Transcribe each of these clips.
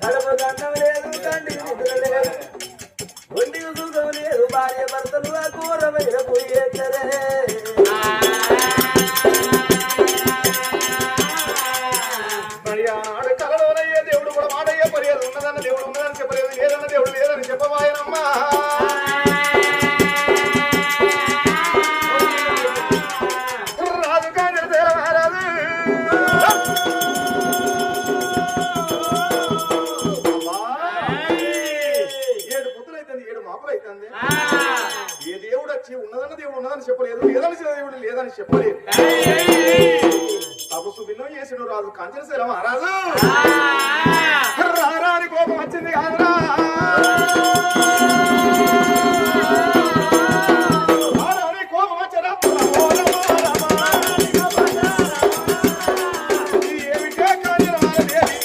కడప గండం లేదు కంటి నిద్ర లేదు ఒంటికి సుఖం లేదు భార్య భర్తలు ఘోరమైన పోయేచ్చరే మరి ఆనాడు కలలోనయ్యే దేవుడు కూడా మాటయ్యే పర్యాదు ఉన్నదన్న దేవుడు ఉన్నదని చెప్పలేదు లేదన్న దేవుడు లేదని చెప్పవాయనమ్మా రాజు కాజల మహారాజు ఏడు పుత్రులైతుంది 7 మాపులైతుంది ఏ దేవుడు వచ్చి ఉన్నదన్న దేవుడు ఉన్నదని చెప్పలేదు లేదని దేవుడు లేదని చెప్పలేదు తపస్సు విన్నో చేసిడు రాజు కాంచనశీల మహారాజు రారాని కోపం వచ్చింది కాదురా రారాని కోపం వచ్చరా ఏమిటే కాంచన మారదేవి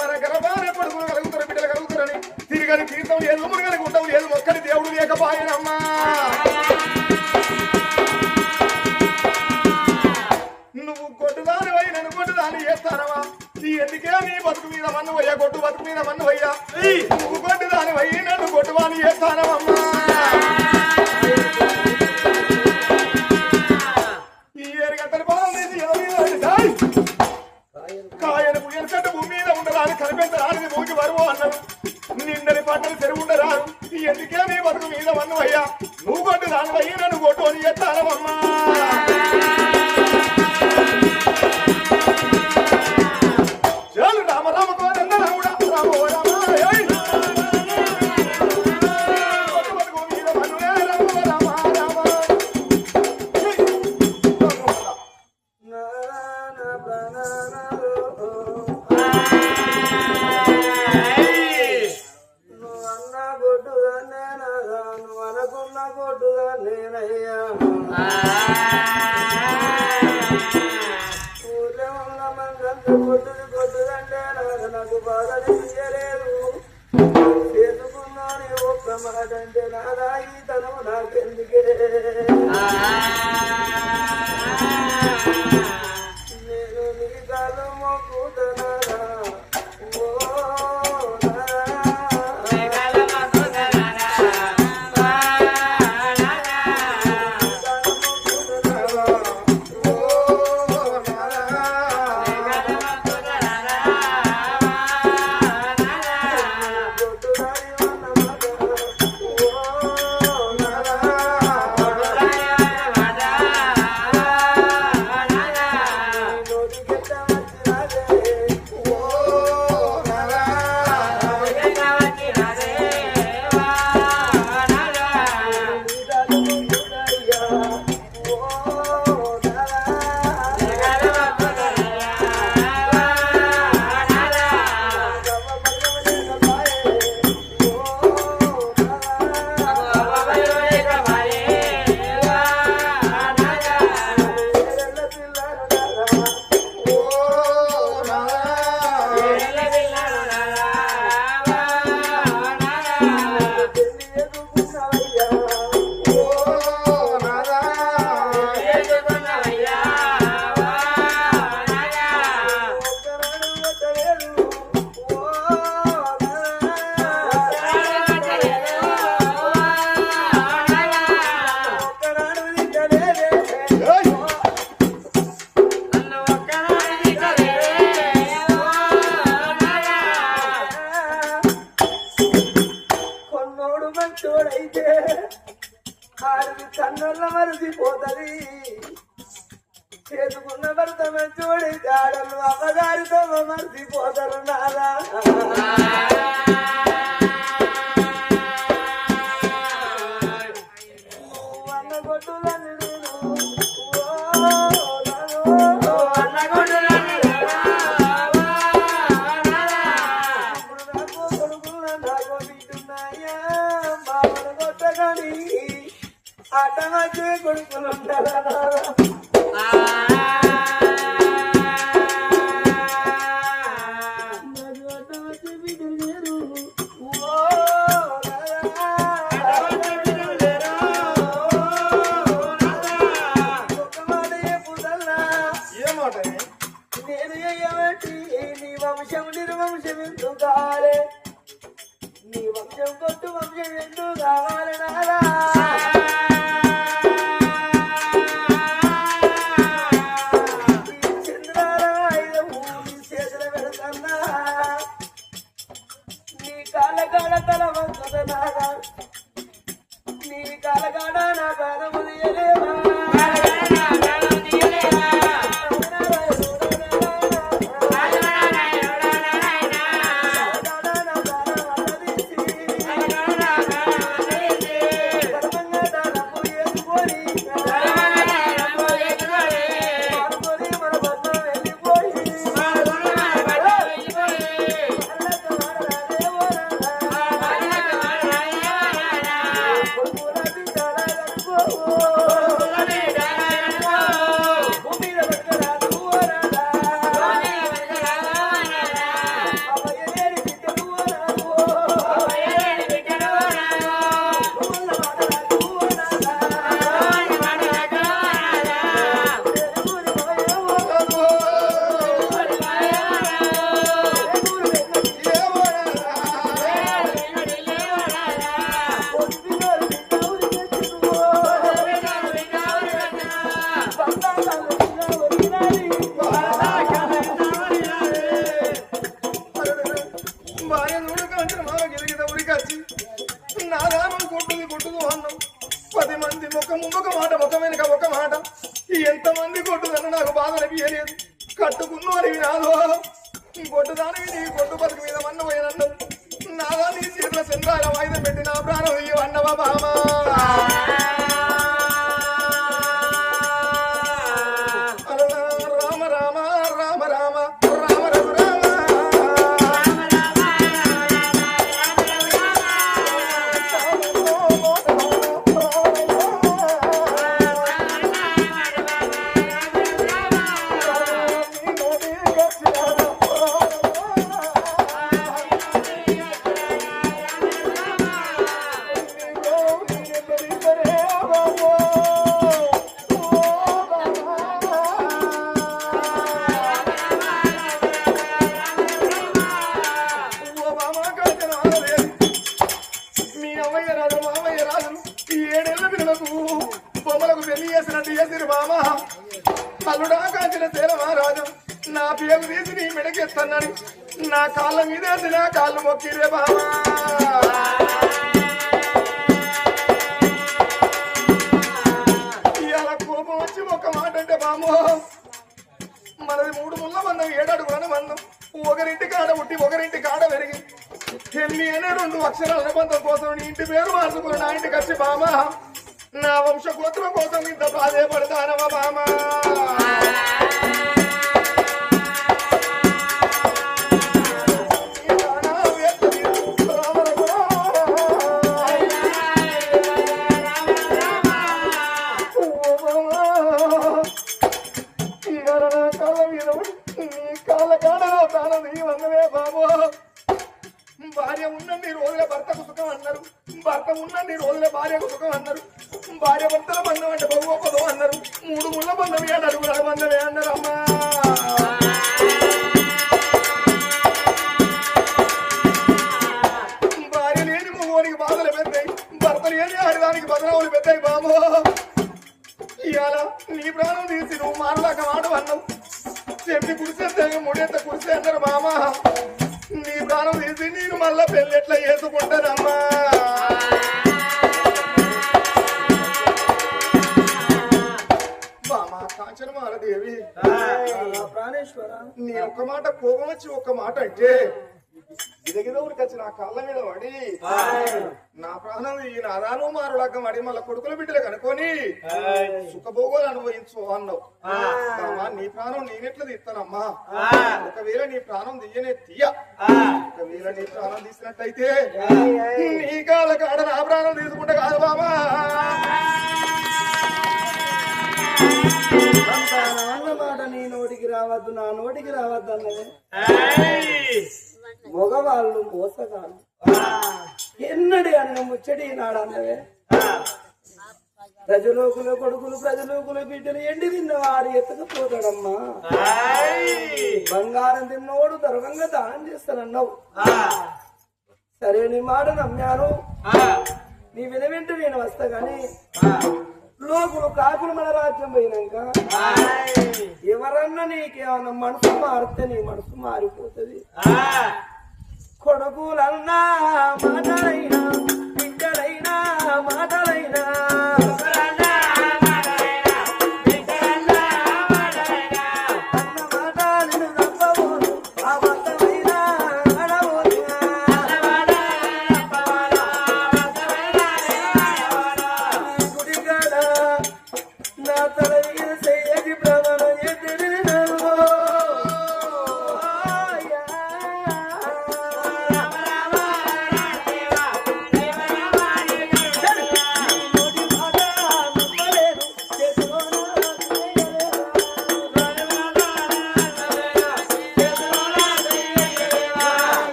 మన గర్భాన్ని పడుకుని కలుగుతారు బిడ్డలు కలుగుతారని తిరిగని తీర్థం లేదు మురుగని గుండం లేదు ఒక్కడి దేవుడు లేకపోయినమ్మా ఎందుకే నీ బతుకు మీద మన్ను వయ్యా కొట్టు బతుకు మీద మన్ను వయ్యా నువ్వు కొట్టు దాని వయ్యి నన్ను కొట్టువాని చేస్తానమ్మా ఈ ఏరుగంటల పొలం కాయను ఎనకట్టు భూమి మీద ఉండరాని కనిపించరాని మూకి బరువు అన్నాడు నిండని పంటలు చెరువు ఉండరారు ఎందుకే నీ బతుకు మీద మన్ను వయ్యా నువ్వు కొట్టు దాని వయ్యి నన్ను కొట్టు అని చేస్తానమ్మా నాకు బాధలు తీయలేదు చేసుకున్నాను ఒక్క మాట అంటే నాదా ఈ తనము నాకెందుకే నేను నీ కాలు మొక్కుతున్నానా మరిసిపోతుంది చేసుకున్న భర్త మంచోడి ఆడలు అమ్మగారితో మరిసిపోతారు నాదా ఆటమాచే కొడుకులు ఉంటారా నేను నీ వంశ వంశం నిర్వంశం ఎందుకు కావాలి నీ వంశం కొట్టు వంశం ఎందుకు కావాలి నారా చంద్రారాయుధము నీ చేతుల పెడతన్నా నీ కాళ్ళగాడ తల వంకత నాగా నీ కాళ్ళగాడ నా ప్రాణము తీయలేవా ఎంతమంది కొట్టుదని నాకు బాధ అనిపించలేదు కట్టుకున్నోని నాదో కొట్టుదానికి నీ కొట్టు బతుకు మీద మన్న పోయినన్ను నాదా నీ చేతుల చంద్రాల వాయిదా పెట్టి నా ప్రాణం అన్నవా బామా రామ రామ రామ రామ రామ రఘు బొమ్మలకు పెళ్లి చేసినట్టు చేసిరు మామా అల్లుడా కాంచిన సేల మహారాజు నా పేరు తీసి నీ మెడకెత్తన్నాడు నా కాళ్ళ మీదేసి నా కాళ్ళు మొక్కిరే బామా ఇవాళ కోపం వచ్చి ఒక మాట అంటే బామో మనది 3 ముళ్ళ మందం 7 అడుగులను మందం ఒకరింటి కాడ ఉట్టి ఒకరింటి కాడ పెరిగి ఎన్ని అనే 2 అక్షరాల నిబంధన కోసం నీ ఇంటి పేరు మార్చుకుని నా ఇంటికి వచ్చి బామా నా వంశ గోత్రం కోసం ఇంత బాధే పడతానవా బామా భార్య ఉన్నన్ని రోజుల భర్తకు సుఖం అన్నారు భర్త ఉన్నన్ని రోజుల భార్యకు సుఖం అన్నారు భార్య భర్తల బంధం అంటే బహుగొప్పదో అన్నారు 3 ముళ్ళ బంధం 7 అడుగుల బంధమే అన్నారు అమ్మా భార్య లేని మగవానికి బాధలు పెద్దాయి భర్త లేని ఆడదానికి బదనావులు పెద్దాయి బాబు ఇవాళ నీ ప్రాణం తీసి నువ్వు మారలాక మాట అన్నావు చెప్పి కురిసే ముడెత్త కురిసే అన్నారు మామా నీ ప్రాణం తీసి నేను మళ్ళా పెళ్ళెట్లా చేసుకుంటానమ్మా బామా కాంచనమాలదేవి ప్రాణేశ్వర నీ ఒక్క మాట కోపం వచ్చి ఒక్క మాట అంటే గిదగిదవుడికి వచ్చి నా కాళ్ళ మీద పడి నా ప్రాణం ఈ నాదాను మారులాగా పడి మళ్ళీ కొడుకుల బిడ్డలు కనుకొని సుఖభోగాలు అనుభవించు అన్నావు నీ ప్రాణం నేనెట్లా తీస్తానమ్మా ఒకవేళ నీ ప్రాణం తీయనే తీయ ఒకవేళ నీ ప్రాణం తీసినట్టయితే నీ కాళ్ళ కాడ నా ప్రాణం తీసుకుంటే కాదు బాబా మాట నీ నోటికి రావద్దు నా నోటికి రావద్దు అన్నది మగవాళ్ళు మోసగాళ్ళు ఎన్నడి అన్న ముచ్చడి నాడు అన్నవే ప్రజలోకుల కొడుకులు ప్రజలోకుల బిడ్డలు ఎండి తిన్నవాడు ఎత్తకపోతాడమ్మా. బంగారం తిన్నోడు దర్వంగా దానం చేస్తానన్నావు. సరే నీ మాట నమ్మాను. నీ వినవింటూ నేను వస్తా గాని లోకులు కాకులు మన రాజ్యం పోయినాక ఎవరన్నా నీకేమన్నా మనసు మారితే నీ మనసు మారిపోతుంది. కొడుకులన్నా మాటలైనా బిడ్డలైనా మాటలైనా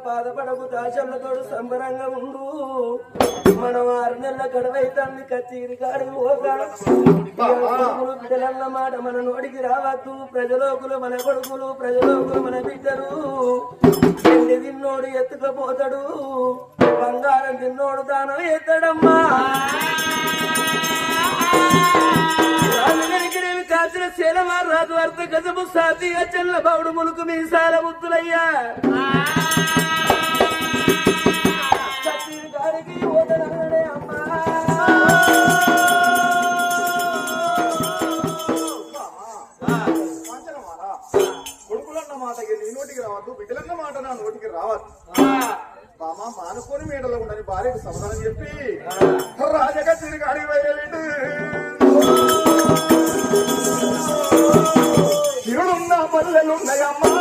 పాదపడకు దాశలతోడు సంబరంగా ఉండు. మనం 6 నెలల గడవైతాన్ని కచేరి కాడి బిడ్డలన్న మాట మన నోడికి రావద్దు. ప్రజలోకులు మన కొడుకులు, ప్రజలోకులు మన బిడ్డలు. ఎన్ని తిన్నోడు ఎత్తుకపోతాడు, బంగారం తిన్నోడు దానం ఎత్తడమ్మా. రాజుగారికినేమి కాచిన శీలమారాజు అర్థ గజము సాతిగా చెల్ల బౌడు ములుకు మీసాల ముద్దులయ్యా గారికి ఓటనడే అమ్మా కొడుకులన్న మాటకి నీ నోటికి రావద్దు, బిడ్డలన్న మాట నా నోటికి రావద్దు. బామా మానుకొని మీడలో ఉండని భార్యకు సమాధానం చెప్పి రాజగా తిరిగి అడిగి పోయేలేండి. తిరుడున్న పల్లెలున్నాయమ్మా